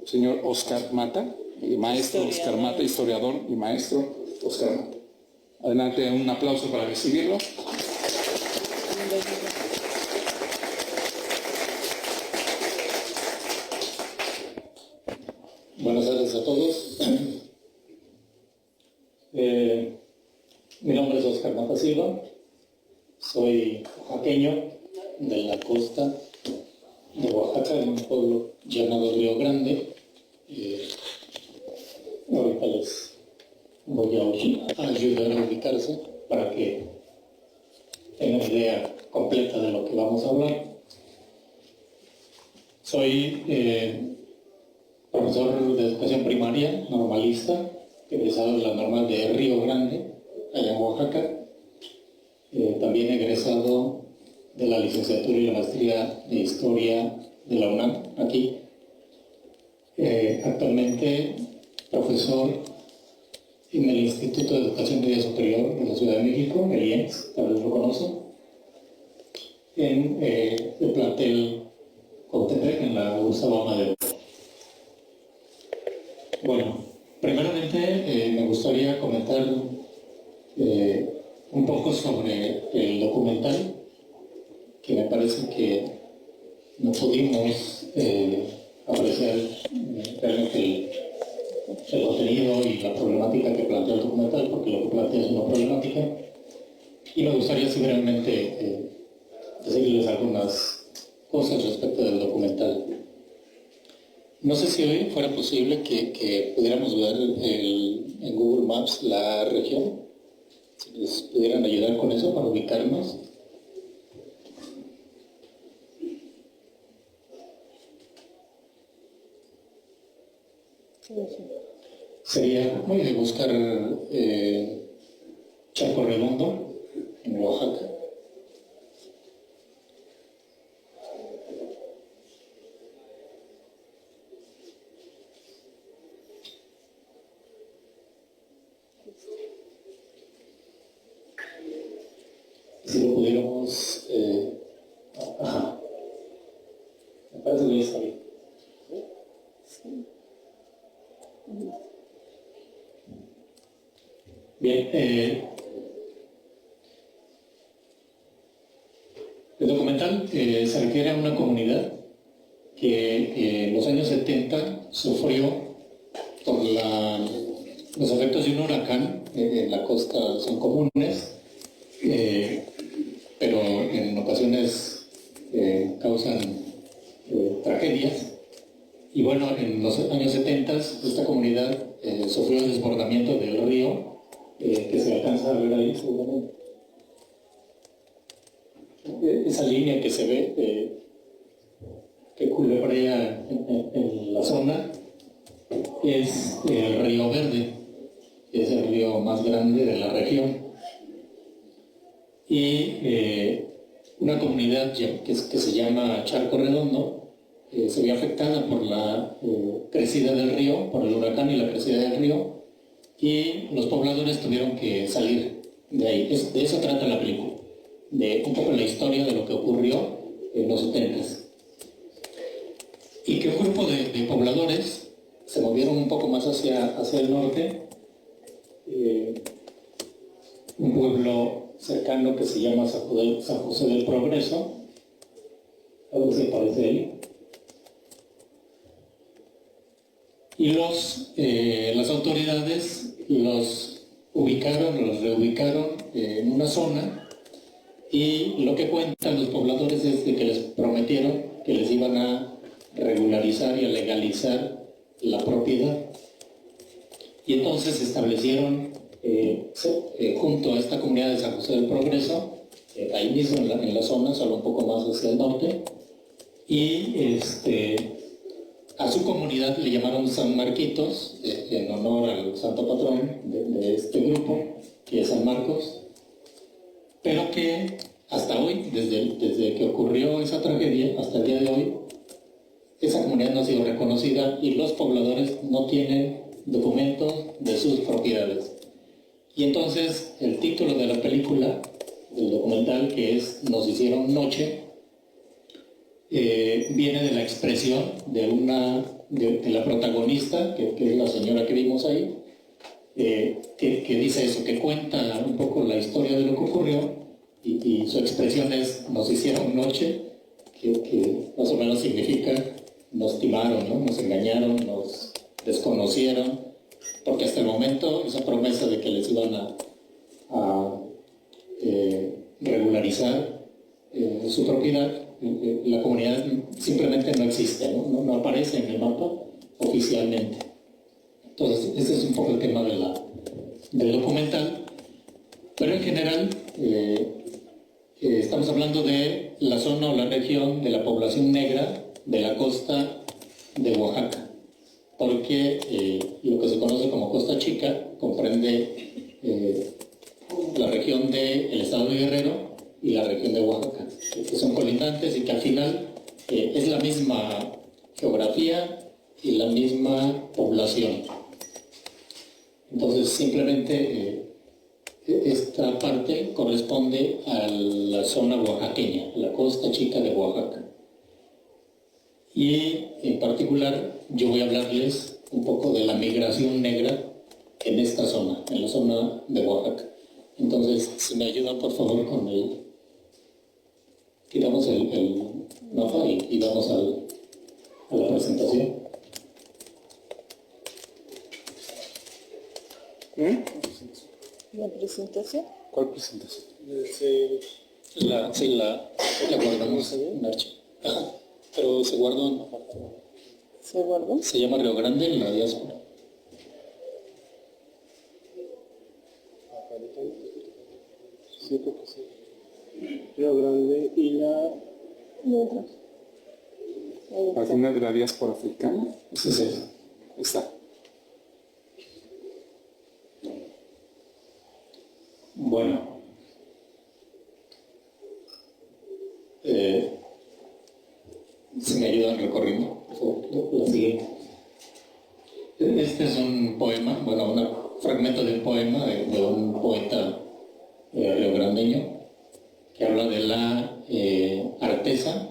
señor Oscar Mata, maestro Oscar Mata, historiador y maestro Oscar Mata. Adelante, un aplauso para recibirlo. Buenas tardes a todos. Mi nombre es Oscar Mata Silva, soy oaxaqueño de la costa de Oaxaca, en un pueblo llamado Río Grande. Ahorita les voy a ayudar a ubicarse para que tengan una idea completa de lo que vamos a hablar. Soy profesor de educación primaria, normalista, egresado de la normal de Río Grande, allá en Oaxaca. También egresado de la licenciatura y la maestría de Historia de la UNAM, aquí. Actualmente profesor en el Instituto de Educación Media Superior de la Ciudad de México, el IEMS, tal vez lo conocen, en el plantel Contepec, en la Gustavo Madero. Bueno, primeramente me gustaría comentar un poco sobre el documental, que me parece que no pudimos apreciar realmente el contenido y la problemática que plantea el documental, porque lo que plantea es una problemática, y me gustaría simplemente decirles algunas cosas respecto del documental. No sé si hoy fuera posible que pudiéramos ver en Google Maps la región, si nos pudieran ayudar con eso para ubicarnos. Sería buscar Charco Redondo en Oaxaca. Si lo pudiéramos... ajá. Me parece que está bien. Bien, el documental se refiere a una comunidad que en los años 70 sufrió por los efectos de un huracán. En la costa son comunes, pero en ocasiones causan tragedias. Y bueno, en los años 70 esta comunidad sufrió el desbordamiento del río, que se alcanza a ver ahí seguramente. Esa línea que se ve, que culebrea en la zona, es el Río Verde, que es el río más grande de la región. Y una comunidad que se llama Charco Redondo se vio afectada por la crecida del río, por el huracán y la crecida del río, y los pobladores tuvieron que salir de ahí. De eso trata la película, de un poco la historia de lo que ocurrió en los 70s. Y que un grupo de pobladores se movieron un poco más hacia el norte, un pueblo cercano que se llama San José del Progreso, algo que se parece ahí. Y las autoridades los reubicaron en una zona, y lo que cuentan los pobladores es de que les prometieron que les iban a regularizar y a legalizar la propiedad. Y entonces se establecieron junto a esta comunidad de San José del Progreso, ahí mismo en la zona, solo un poco más hacia el norte, y a su comunidad le llamaron San Marquitos, en honor al santo patrón de este grupo, que es San Marcos, pero que hasta hoy, desde que ocurrió esa tragedia, hasta el día de hoy, esa comunidad no ha sido reconocida y los pobladores no tienen documentos de sus propiedades. Y entonces el título de la película, del documental, que es Nos hicieron noche, viene de la expresión de la protagonista, que es la señora que vimos ahí, que dice eso, que cuenta un poco la historia de lo que ocurrió, y su expresión es: nos hicieron noche, que más o menos significa nos timaron, ¿no? Nos engañaron, nos desconocieron, porque hasta el momento esa promesa de que les iban a regularizar su propiedad, la comunidad simplemente no existe, no aparece en el mapa oficialmente. Entonces, este es un poco el tema del documental, pero en general estamos hablando de la zona o la región de la población negra de la costa de Oaxaca, porque lo que se conoce como Costa Chica comprende la región del estado de Guerrero y la región de Oaxaca, que son colindantes y que al final es la misma geografía y la misma población. Entonces, simplemente esta parte corresponde a la zona oaxaqueña, la Costa Chica de Oaxaca. Y en particular yo voy a hablarles un poco de la migración negra en esta zona, en la zona de Oaxaca. Entonces, si me ayudan por favor con quitamos el mapa y vamos a la presentación. ¿La presentación? ¿Cuál presentación? La guardamos en archivo. Pero se guardó en... ¿Se guardó? Se llama Río Grande en la diáspora. Sí, creo que sí. Río Grande y la... Y otra. Ahí está. Página de la diáspora africana. Sí, sí. Ahí está. Bueno. Si me ayudan recorriendo, por favor, la siguiente. Este es un poema, bueno, un fragmento de un poema de un poeta riograndeño que habla de la artesa,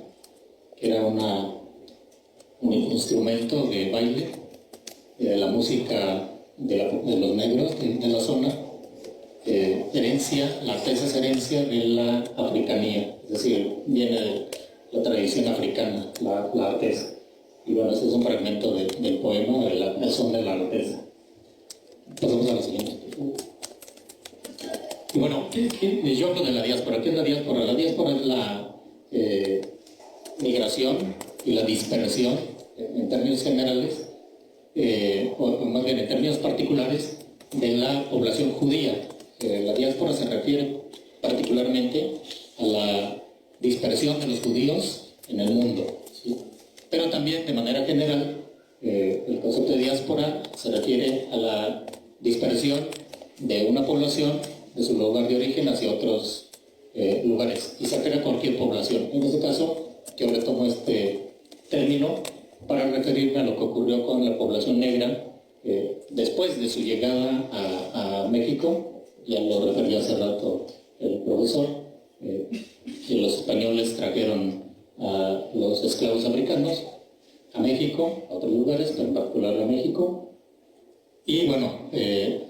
que era un instrumento de baile, de la música de los negros de la zona. La artesa es herencia de la africanía, es decir, viene de la tradición africana, la artesa. Y bueno, este es un fragmento del poema de la son de la artesa. Pasamos a la siguiente. Y bueno, yo hablo de la diáspora. ¿Qué es la diáspora? La diáspora es la migración y la dispersión, en términos generales, o más bien en términos particulares, de la población judía. La diáspora se refiere particularmente a la dispersión de los judíos en el mundo, ¿sí? Pero también de manera general el concepto de diáspora se refiere a la dispersión de una población de su lugar de origen hacia otros lugares, y se refiere a cualquier población. En este caso yo retomo este término para referirme a lo que ocurrió con la población negra después de su llegada a México. Ya lo refirió hace rato el profesor, que los españoles trajeron a los esclavos africanos a México, a otros lugares, pero en particular a México. Y bueno,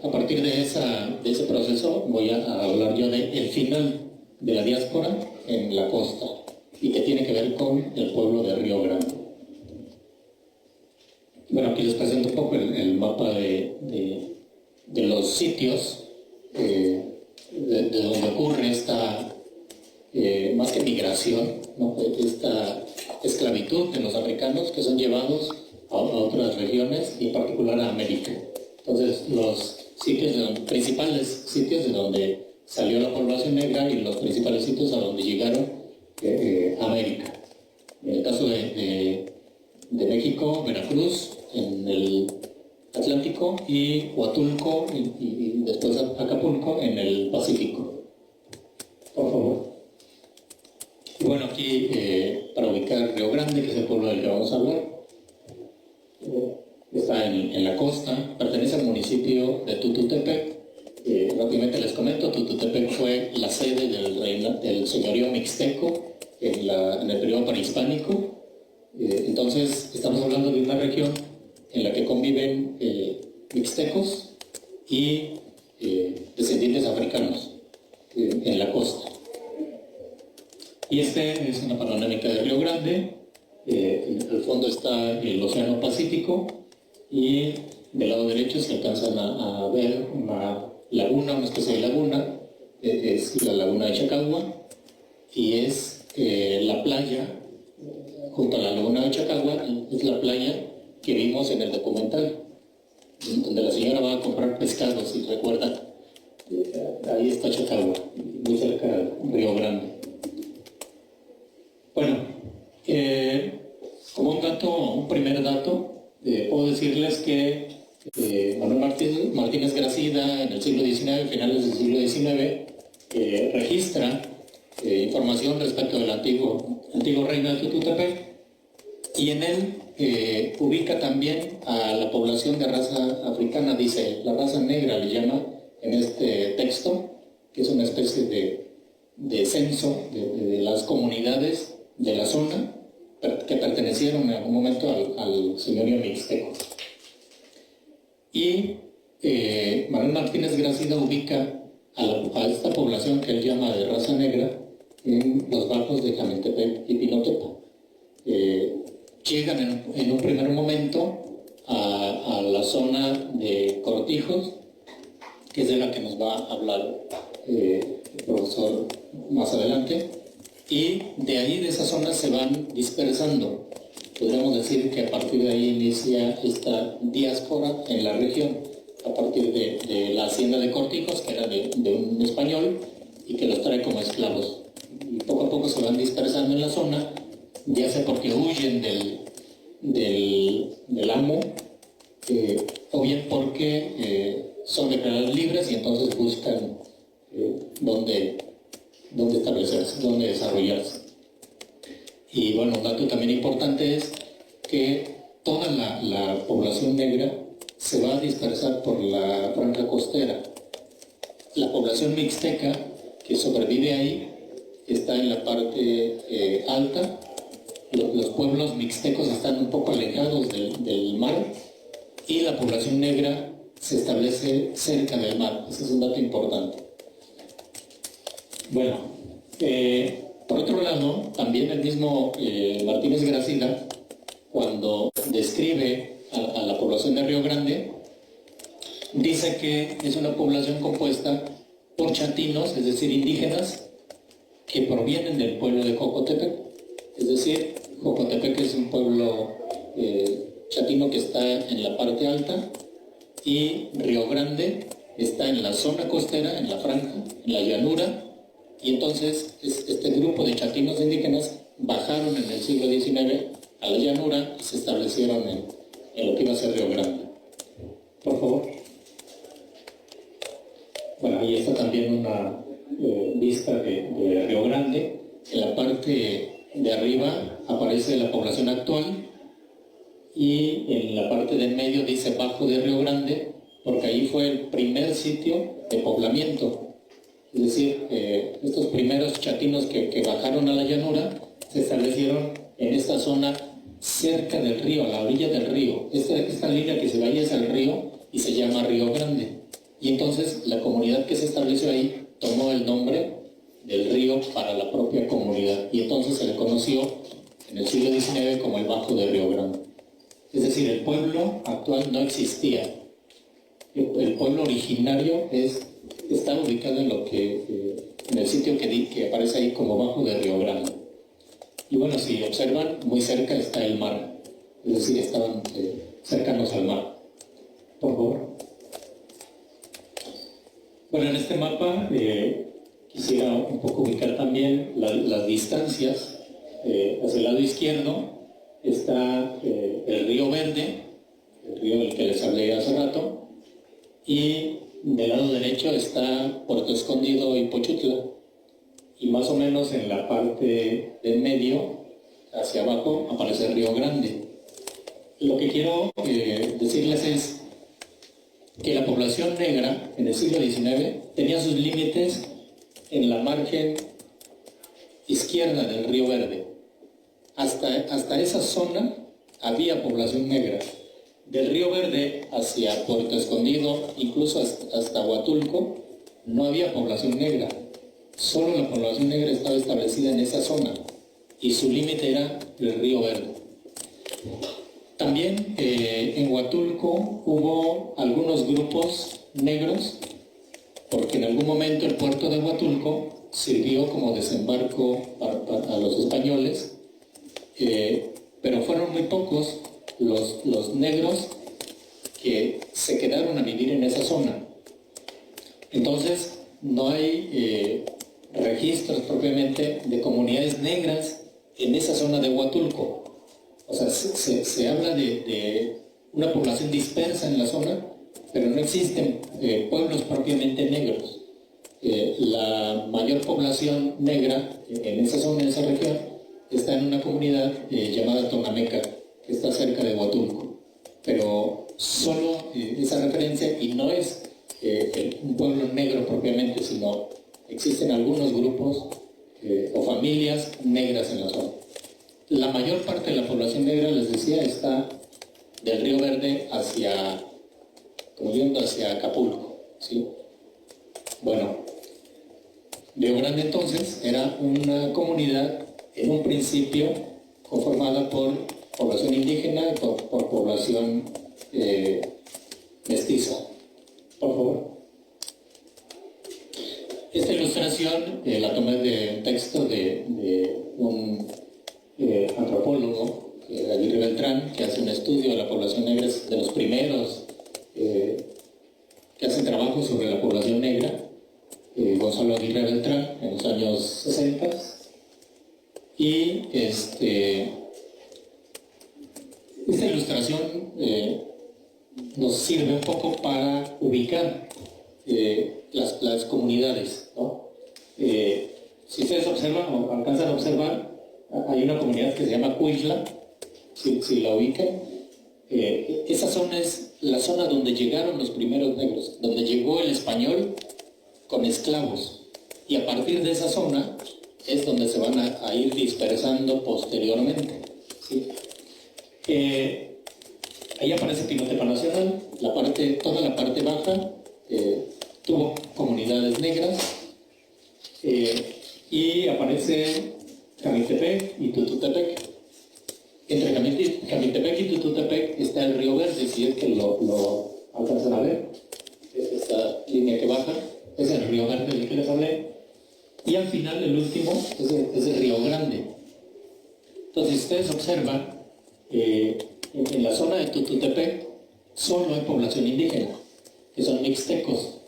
a partir de ese proceso voy a hablar yo del final de la diáspora en la costa, y que tiene que ver con el pueblo de Río Grande. Bueno, aquí les presento un poco el mapa de los sitios de donde ocurre esta, más que migración, ¿no? Esta esclavitud de los africanos que son llevados a otras regiones, y en particular a América. Entonces, los principales sitios de donde salió la población negra y los principales sitios a donde llegaron a América. En el caso de México, Veracruz, en el Atlántico, y Huatulco y después Acapulco en el Pacífico. Por favor. Y bueno, aquí para ubicar Río Grande, que es el pueblo del que vamos a hablar, está en la costa, pertenece al municipio de Tututepec. Rápidamente les comento, Tututepec fue la sede del señorío mixteco en el periodo prehispánico. Entonces, estamos hablando de una región en la que conviven mixtecos y descendientes africanos en la costa. Y este es una panorámica de Río Grande. Al fondo está el Océano Pacífico y del lado derecho se alcanzan a ver una laguna, una especie de laguna, es la laguna de Chacagua, y es la playa, junto a la laguna de Chacagua, es la playa que vimos en el documental, donde la señora va a comprar pescado, si recuerdan. Ahí está Chacagua, muy cerca del Río Grande. Bueno, como un primer dato, puedo decirles que Manuel Martínez Gracida, en el siglo XIX, finales del siglo XIX, registra información respecto del antiguo reino de Tututepec, y en él ubica también a la población de raza africana, dice, la raza negra le llama en este texto, que es una especie de censo de las comunidades de la zona que pertenecieron en algún momento al señorío mixteco. Y Manuel Martínez Gracida ubica a esta población que él llama de raza negra en los bajos de Jamiltepec y Pinotepa. Llegan en un primer momento a la zona de Cortijos, que es de la que nos va a hablar el profesor más adelante, y de ahí, de esa zona, se van dispersando. Podríamos decir que a partir de ahí inicia esta diáspora en la región, a partir de la hacienda de Cortijos, que era de un español, y que los trae como esclavos. Y poco a poco se van dispersando en la zona, ya sea porque huyen del amo, o bien porque son declarados libres y entonces buscan dónde establecerse, dónde desarrollarse. Y bueno, un dato también importante es que toda la población negra se va a dispersar por la franja costera. La población mixteca que sobrevive ahí está en la parte alta. Los pueblos mixtecos están un poco alejados del mar, y la población negra se establece cerca del mar. Ese es un dato importante. Bueno, por otro lado, también el mismo Martínez Gracida, cuando describe a la población de Río Grande, dice que es una población compuesta por chatinos, es decir, indígenas, que provienen del pueblo de Jocotepec. Es decir, Jocotepec es un pueblo chatino que está en la parte alta, y Río Grande está en la zona costera, en la franja, en la llanura. Y entonces este grupo de chatinos indígenas bajaron en el siglo XIX a la llanura y se establecieron en lo que iba a ser Río Grande. Por favor. Bueno, ahí está también una vista de Río Grande. En la parte de arriba aparece la población actual, y en la parte del medio dice Bajo de Río Grande, porque ahí fue el primer sitio de poblamiento. Es decir, estos primeros chatinos que bajaron a la llanura se establecieron en esta zona cerca del río, a la orilla del río. Esta línea que se va ahí es el río y se llama Río Grande. Y entonces la comunidad que se estableció ahí tomó el nombre del río para la propia comunidad. Y entonces se le conoció en el siglo XIX como el Bajo de Río Grande. Es decir, el pueblo actual no existía. El pueblo originario está ubicado en el sitio que aparece ahí como Bajo de Río Grande. Y bueno, si observan, muy cerca está el mar, es decir, estaban cercanos al mar. Por favor. Bueno, en este mapa quisiera un poco ubicar también las distancias. Hacia el lado izquierdo está el río Verde, el río del que les hablé hace rato, y del lado derecho está Puerto Escondido y Pochutla, y más o menos en la parte del medio, hacia abajo, aparece el Río Grande. Lo que quiero decirles es que la población negra en el siglo XIX tenía sus límites en la margen izquierda del Río Verde. Hasta esa zona había población negra. Del Río Verde hacia Puerto Escondido, incluso hasta Huatulco, no había población negra. Solo la población negra estaba establecida en esa zona y su límite era el Río Verde. También en Huatulco hubo algunos grupos negros, porque en algún momento el puerto de Huatulco sirvió como desembarco a los españoles, pero fueron muy pocos los negros que se quedaron a vivir en esa zona. Entonces no hay registros propiamente de comunidades negras en esa zona de Huatulco. O sea, se habla de una población dispersa en la zona, pero no existen pueblos propiamente negros. La mayor población negra en esa zona, en esa región, está en una comunidad llamada Tonameca, que está cerca de Huatulco. Pero solo esa referencia, y no es un pueblo negro propiamente, sino existen algunos grupos o familias negras en la zona. La mayor parte de la población negra, les decía, está del Río Verde como yendo hacia Acapulco, ¿sí? Bueno, Río Grande entonces era una comunidad en un principio conformada por población indígena y por población mestiza. Por favor. Esta ilustración la tomé de un texto de un antropólogo, Aguirre Beltrán, que hace un estudio de la población negra, es de los primeros que hacen trabajo sobre la población negra, Gonzalo Aguirre Beltrán, en los años 60. Y esta ilustración nos sirve un poco para ubicar las comunidades, ¿no? Si ustedes observan o alcanzan a observar, hay una comunidad que se llama Cuixla, si la ubican. Esa zona es la zona donde llegaron los primeros negros, donde llegó el español con esclavos, y a partir de esa zona es donde se van a ir dispersando posteriormente, ¿sí? Ahí aparece Pinotepa Nacional, toda la parte baja tuvo comunidades negras, y aparece Jamiltepec y Tututepec. Entre Jamiltepec y Tututepec está el Río Verde, si es que lo alcanzan a ver. Esta línea que baja es el Río Verde del que les hablé. Y al final, el último es el Río Grande. Entonces, si ustedes observan, en la zona de Tututepec solo hay población indígena, que son mixtecos.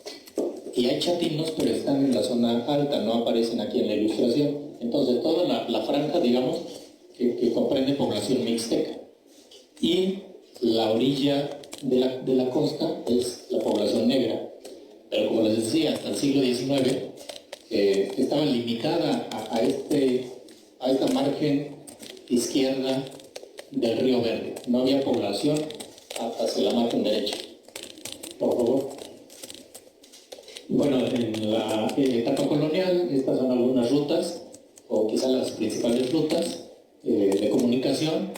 Y hay chatinos, pero están en la zona alta, no aparecen aquí en la ilustración. Entonces, toda la franja, digamos, que comprende población mixteca. Y la orilla de la costa es la población negra. Pero como les decía, hasta el siglo XIX estaba limitada a esta margen izquierda del Río Verde. No había población hacia la margen derecha. Por favor. Bueno, en la etapa colonial, estas son algunas rutas, o quizás las principales rutas de comunicación,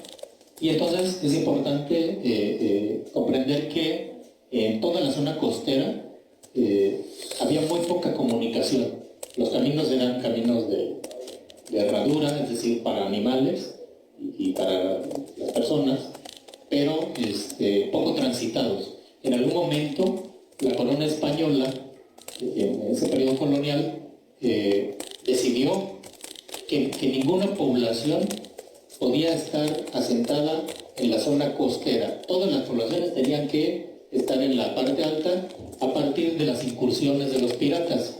y entonces es importante comprender que en toda la zona costera había muy poca comunicación. Los caminos eran caminos de herradura, es decir, para animales y para las personas, pero poco transitados. En algún momento la corona española, en ese periodo colonial, decidió que ninguna población podía estar asentada en la zona costera. Todas las poblaciones tenían que estar en la parte alta a partir de las incursiones de los piratas.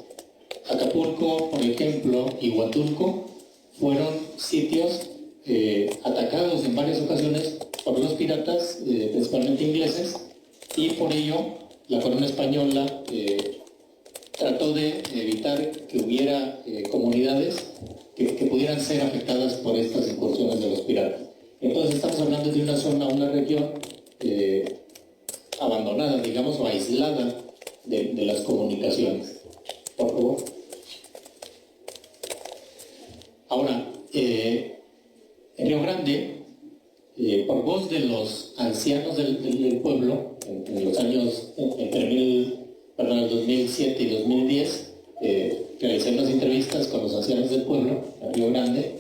Acapulco, por ejemplo, y Huatulco fueron sitios atacados en varias ocasiones por los piratas, principalmente ingleses, y por ello la corona española trató de evitar que hubiera comunidades que pudieran ser afectadas por estas incursiones de los piratas. Entonces estamos hablando de una zona, una región abandonada, digamos, o aislada de las comunicaciones. Por favor. los ancianos del pueblo, en los años el 2007 y 2010, realicé unas entrevistas con los ancianos del pueblo, en Río Grande,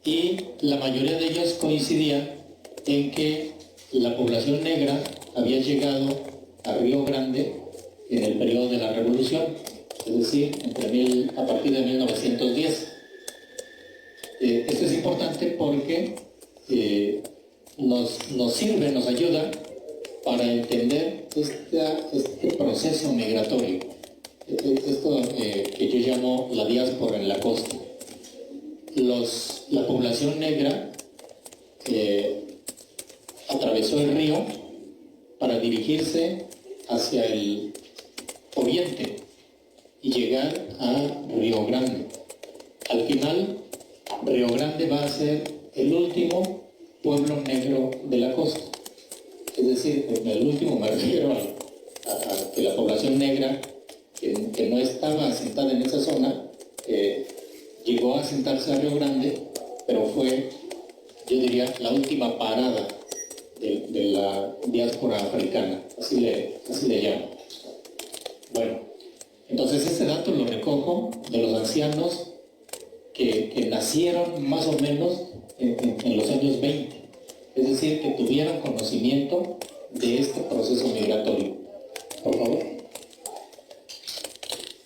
y la mayoría de ellos coincidían en que la población negra había llegado a Río Grande en el periodo de la Revolución, es decir, a partir de 1910. Esto es importante porque nos sirve, nos ayuda para entender este proceso migratorio, esto que yo llamo la diáspora en la costa. La población negra atravesó el río para dirigirse hacia el oriente y llegar a Río Grande. Al final, Río Grande va a ser el último pueblo negro de la costa. Es decir, el último me refiero a que la población negra que no estaba asentada en esa zona llegó a asentarse a Río Grande, pero fue, yo diría, la última parada de la diáspora africana, así le llamo. Bueno, entonces este dato lo recojo de los ancianos que nacieron más o menos en los años 20, es decir, que tuvieron conocimiento de este proceso migratorio. Por favor.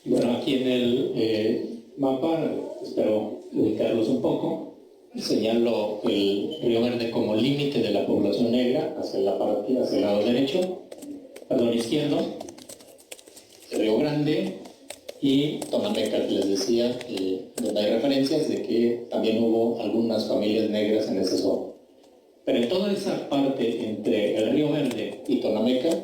Y bueno, aquí en el mapa, espero ubicarlos un poco, señalo el Río Verde como límite de la población negra hacia el lado izquierdo, el Río Grande y Tonameca, que les decía, donde hay referencias de que también hubo algunas familias negras en esa zona. Pero en toda esa parte entre el Río Verde y Tonameca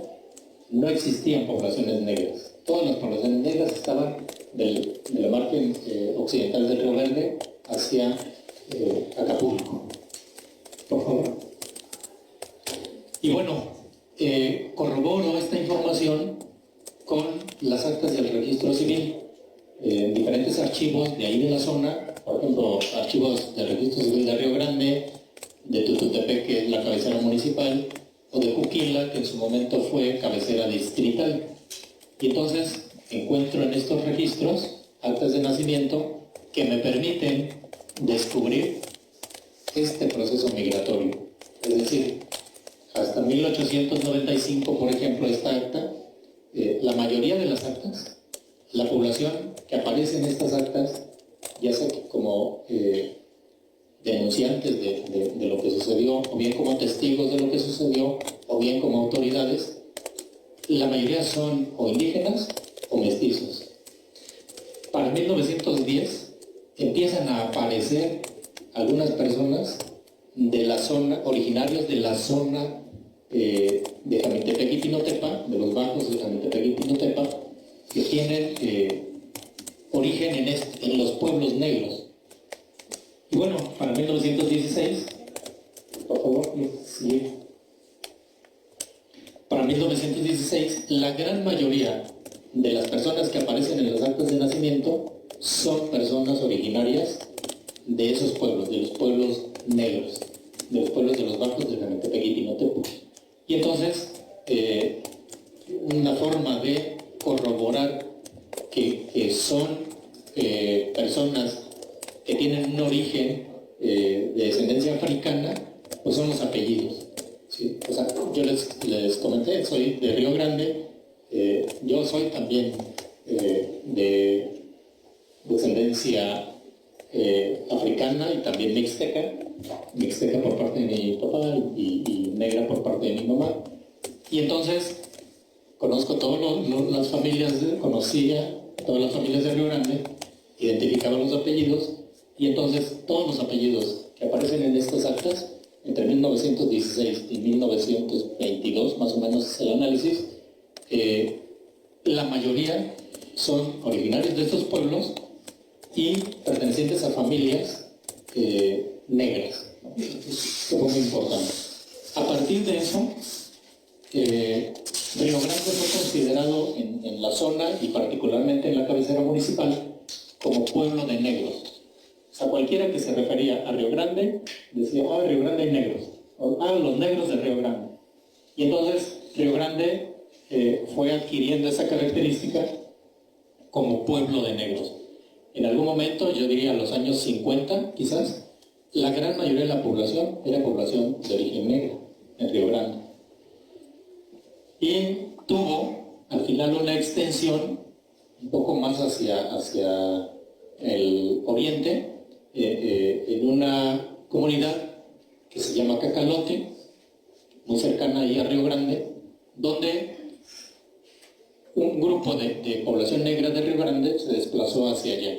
no existían poblaciones negras. Todas las poblaciones negras estaban de la margen occidental del Río Verde hacia Acapulco. Por favor. Y bueno, corroboro esta información con las actas del registro civil. Diferentes archivos de ahí de la zona, por ejemplo, archivos del registro civil de Río Grande, de Tututepec, que es la cabecera municipal, o de Juquila, que en su momento fue cabecera distrital. Y entonces encuentro en estos registros actas de nacimiento que me permiten descubrir este proceso migratorio. Es decir, hasta 1895, por ejemplo, esta acta, la mayoría de las actas, la población que aparece en estas actas, ya sea como denunciantes de lo que sucedió, o bien como testigos de lo que sucedió, o bien como autoridades, la mayoría son o indígenas o mestizos. Para 1910 empiezan a aparecer algunas personas de la zona, originarios de la zona de Jamitepec y Pinotepa, de los bajos de Jamitepec y Pinotepa, que tienen origen en los pueblos negros. Y bueno, para 1916, por favor, sí. Para 1916, la gran mayoría de las personas que aparecen en las actas de nacimiento son personas originarias de esos pueblos, de los pueblos negros, de los pueblos de los bajos de Jamitepec y Pinotepa. Y entonces, una forma de corroborar que son personas que tienen un origen de descendencia africana, pues son los apellidos. ¿Sí? O sea, yo les comenté, soy de Río Grande, yo soy también de descendencia africana y también mixteca por parte de mi papá y negra por parte de mi mamá. Y entonces conozco todas las familias, conocía todas las familias de Río Grande, identificaba los apellidos, y entonces todos los apellidos que aparecen en estas actas, entre 1916 y 1922, más o menos es el análisis, la mayoría son originarios de estos pueblos y pertenecientes a familias negras. Esto fue muy importante. A partir de eso, Río Grande fue considerado en la zona y particularmente en la cabecera municipal como pueblo de negros. O sea, cualquiera que se refería a Río Grande decía, Río Grande hay negros. los negros de Río Grande. Y entonces Río Grande fue adquiriendo esa característica como pueblo de negros. En algún momento, yo diría los años 50 quizás, la gran mayoría de la población era población de origen negro en Río Grande. Y tuvo al final una extensión un poco más hacia el oriente, en una comunidad que se llama Cacalote, muy cercana ahí a Río Grande, donde un grupo de población negra de Río Grande se desplazó hacia allá.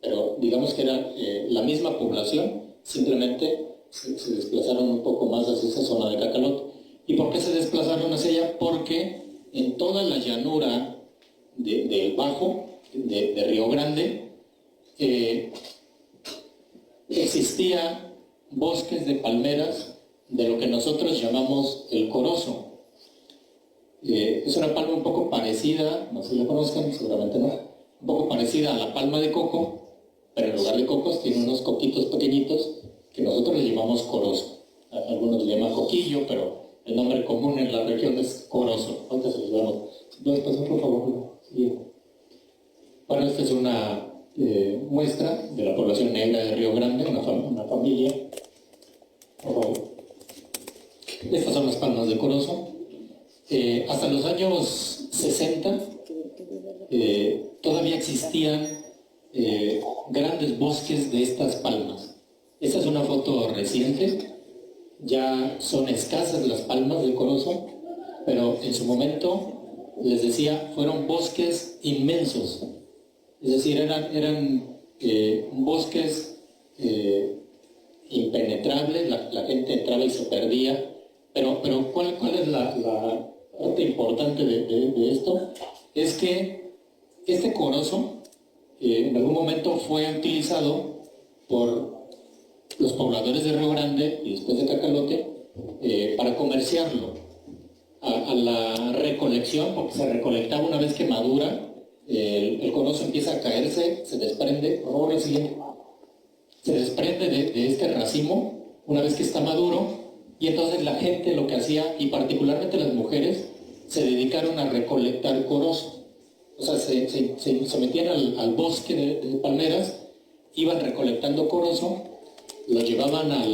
Pero digamos que era la misma población, simplemente se desplazaron un poco más hacia esa zona de Cacalote. ¿Y por qué se desplazaron hacia allá? Porque en toda la llanura del Bajo, de Río Grande, existía bosques de palmeras de lo que nosotros llamamos el corozo. Es una palma un poco parecida, no sé si la conozcan, seguramente no, un poco parecida a la palma de coco, pero en lugar de cocos tiene unos coquitos pequeñitos que nosotros le llamamos corozo. Algunos le llaman coquillo, pero el nombre común en la región es corozo. Ahorita se los damos. ¿Puedes pasar, por favor? Sí. Bueno, esta es una muestra de la población negra de Río Grande, una familia. Por favor. Estas son las palmas de corozo. Hasta los años 60 todavía existían grandes bosques de estas palmas. Esta es una foto reciente. Ya son escasas las palmas de corozo, pero en su momento, les decía, fueron bosques inmensos. Es decir, eran bosques impenetrables, la gente entraba y se perdía. Pero ¿cuál es la parte importante de esto? Es que este corozo en algún momento fue utilizado por los pobladores de Río Grande y después de Cacalote para comerciarlo a la recolección, porque se recolectaba una vez que madura, el corozo empieza a caerse, se desprende, por favor, el siguiente, se desprende de este racimo una vez que está maduro, y entonces la gente lo que hacía, y particularmente las mujeres, se dedicaron a recolectar corozo. O sea, se metían al bosque de palmeras, iban recolectando corozo, lo llevaban a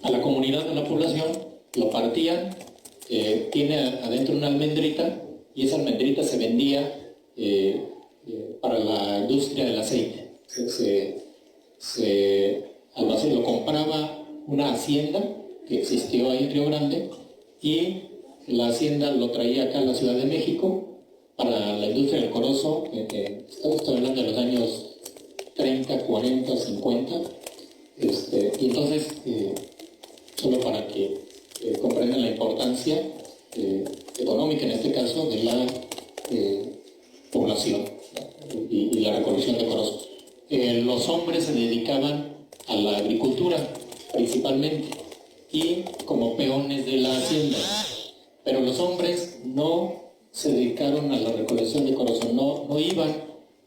la comunidad de la población, lo partían, tiene adentro una almendrita, y esa almendrita se vendía para la industria del aceite. Lo compraba una hacienda que existió ahí en Río Grande, y la hacienda lo traía acá a la Ciudad de México para la industria del corozo. Estamos hablando de los años 30, 40, 50. Y entonces, solo para que comprendan la importancia económica, en este caso, de la población y la recolección de corozo. Los hombres se dedicaban a la agricultura, principalmente, y como peones de la hacienda. Pero los hombres no se dedicaron a la recolección de corozo, no iban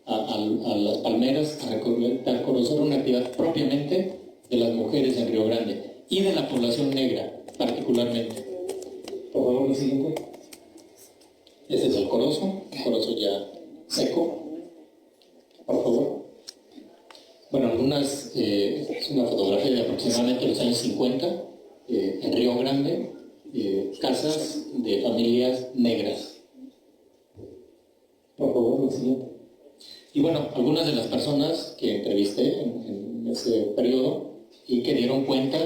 a las palmeras a recolectar corozo. Era una actividad propiamente de las mujeres en Río Grande y de la población negra particularmente. Por favor, lo siguiente. Este es el corozo ya seco. Por favor. Bueno, es una fotografía de aproximadamente los años 50 en Río Grande, casas de familias negras. Por favor, lo siguiente. Y bueno, algunas de las personas que entrevisté en ese periodo y que dieron cuenta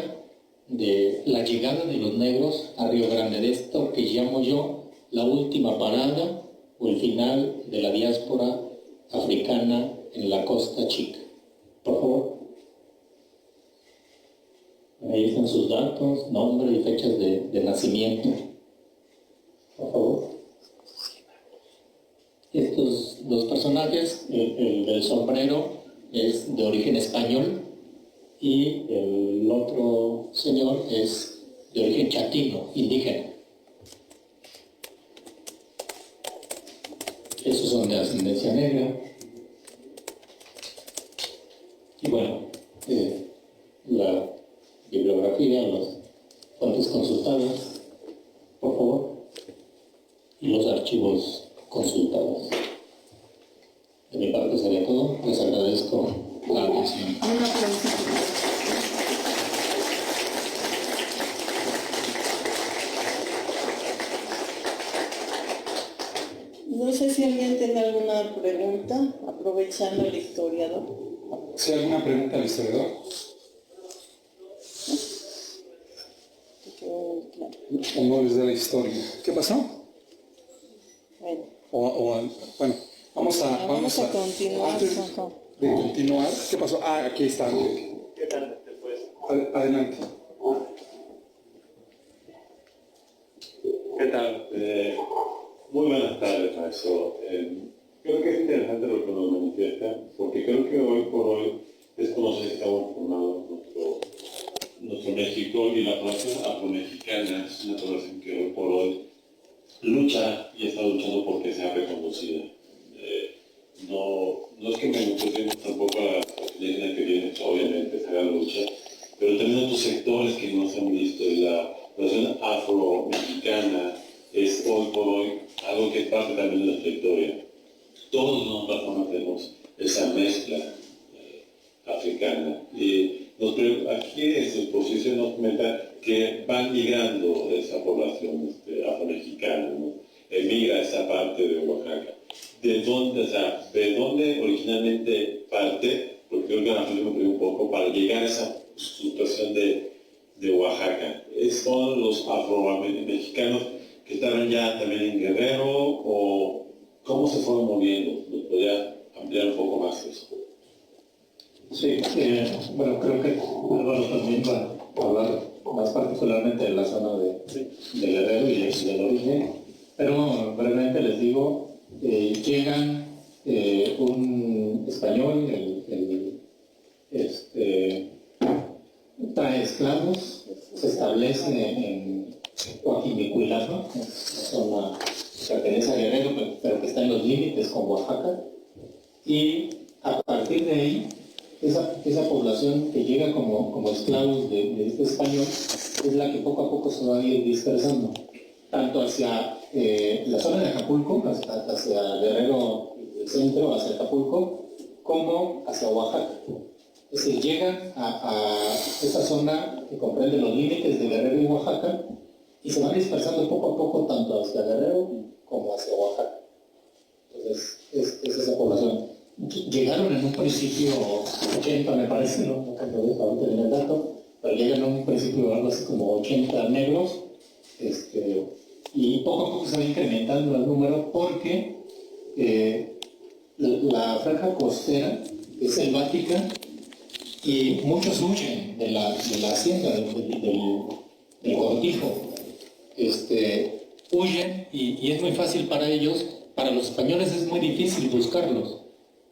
de la llegada de los negros a Río Grande, de esto que llamo yo la última parada o el final de la diáspora africana en la Costa Chica. Por favor. Ahí están sus datos, nombre y fechas de nacimiento. Por favor. Estos dos personajes, el del sombrero es de origen español y el otro señor es de origen chatino, indígena. Esos son de ascendencia negra. Y bueno, la bibliografía, los fuentes consultadas, por favor, y los archivos consultados. De mi parte sería todo. Les agradezco la atención. Una pregunta. No sé si alguien tiene alguna pregunta, aprovechando el historiador. ¿Sí hay alguna pregunta al historiador? Claro. Honores de la historia. ¿Qué pasó? Bueno, Bueno, vamos a continuar. antes de continuar, ¿qué pasó? Aquí está. ¿Qué tal después? Adelante. ¿Qué tal? Muy buenas tardes, maestro. Creo que es interesante lo que nos manifiesta, porque creo que hoy por hoy es como si estamos formando nuestro México, y la población afromexicana es una población que hoy por hoy lucha y está luchando porque sea reconocida. No es que me guste tampoco a la indígena que viene, obviamente, esa gran lucha, pero también otros sectores que no se han visto, y la población afro-mexicana es hoy por hoy algo que es parte también de nuestra historia. Todos en otra forma tenemos esa mezcla africana. Y aquí en su exposición nos comenta que van migrando esa población afro-mexicana, ¿no? Emigra a esa parte de Oaxaca. ¿De dónde originalmente parte? Porque creo que la me un poco para llegar a esa situación de Oaxaca. ¿Son los afro-mexicanos que estaban ya también en Guerrero, o cómo se fueron moviendo? ¿Nos podría ampliar un poco más eso? Sí, bueno, creo que Álvaro también va a hablar más particularmente de la zona de Guerrero y del origen, pero brevemente les digo, llegan un español, trae esclavos, se establece en Coajimalpa, una zona que pertenece a Guerrero, pero que está en los límites con Oaxaca, y a partir de ahí, esa población que llega como esclavos de este español es la que poco a poco se va a ir dispersando, tanto hacia la zona de Acapulco, hacia Guerrero, el centro, hacia Acapulco, como hacia Oaxaca. Es decir, llegan a esa zona que comprende los límites de Guerrero y Oaxaca, y se van dispersando poco a poco tanto hacia Guerrero como hacia Oaxaca. Entonces, es esa población. Llegaron en un principio 80, me parece, no tengo ahorita en el dato, pero llegan en un principio algo así como 80 negros, y poco a poco se va incrementando el número porque la franja costera es selvática y muchos huyen de la hacienda, del cortijo. Huyen y es muy fácil para ellos. Para los españoles es muy difícil buscarlos.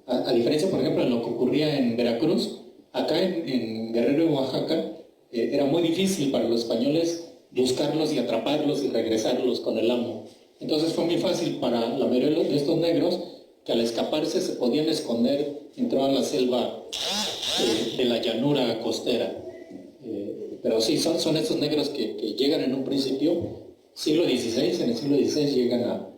A diferencia, por ejemplo, de lo que ocurría en Veracruz, acá en Guerrero y Oaxaca, era muy difícil para los españoles buscarlos y atraparlos y regresarlos con el amo. Entonces fue muy fácil para la mayoría de estos negros que al escaparse se podían esconder en toda la selva de la llanura costera. Pero sí, son estos negros que llegan en un principio, siglo XVI, en el siglo XVI llegan a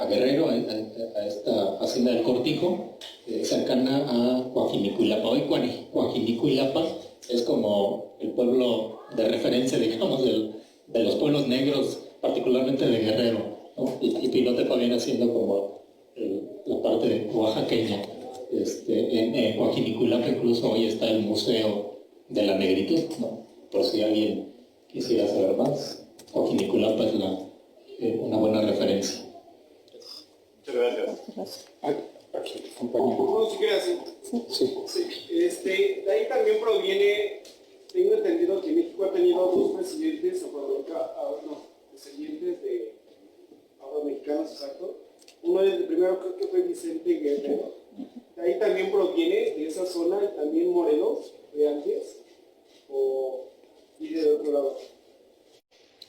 Guerrero, a esta hacienda del Cortijo, cercana a Coajimalpa. Hoy Coajimalpa es como el pueblo de referencia, digamos, de los pueblos negros, particularmente de Guerrero, ¿no? Y Pilotepa viene siendo como la parte oaxaqueña. En Coajimalpa incluso hoy está el Museo de la Negritud, ¿no? Por si alguien quisiera saber más, Coajimalpa es una buena referencia. Muchas gracias. Aquí, compañero. No, si quieres así. Sí. Sí. De ahí también proviene, tengo entendido que México ha tenido dos presidentes descendientes de afromexicanos, exacto. Uno del primero creo que fue Vicente Guerrero. De ahí también proviene de esa zona, y también Morelos, de antes, y de otro lado.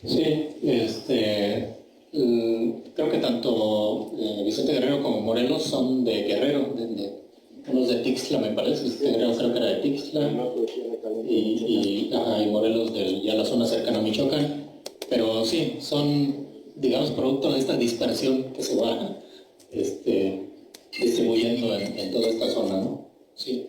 Sí, creo que tanto Vicente Guerrero como Morelos son de Guerrero, unos de Tixla me parece, Vicente Guerrero creo que era de Tixla, y Morelos de ya la zona cercana son, digamos, producto de esta dispersión que se va distribuyendo en toda esta zona, ¿no? Sí.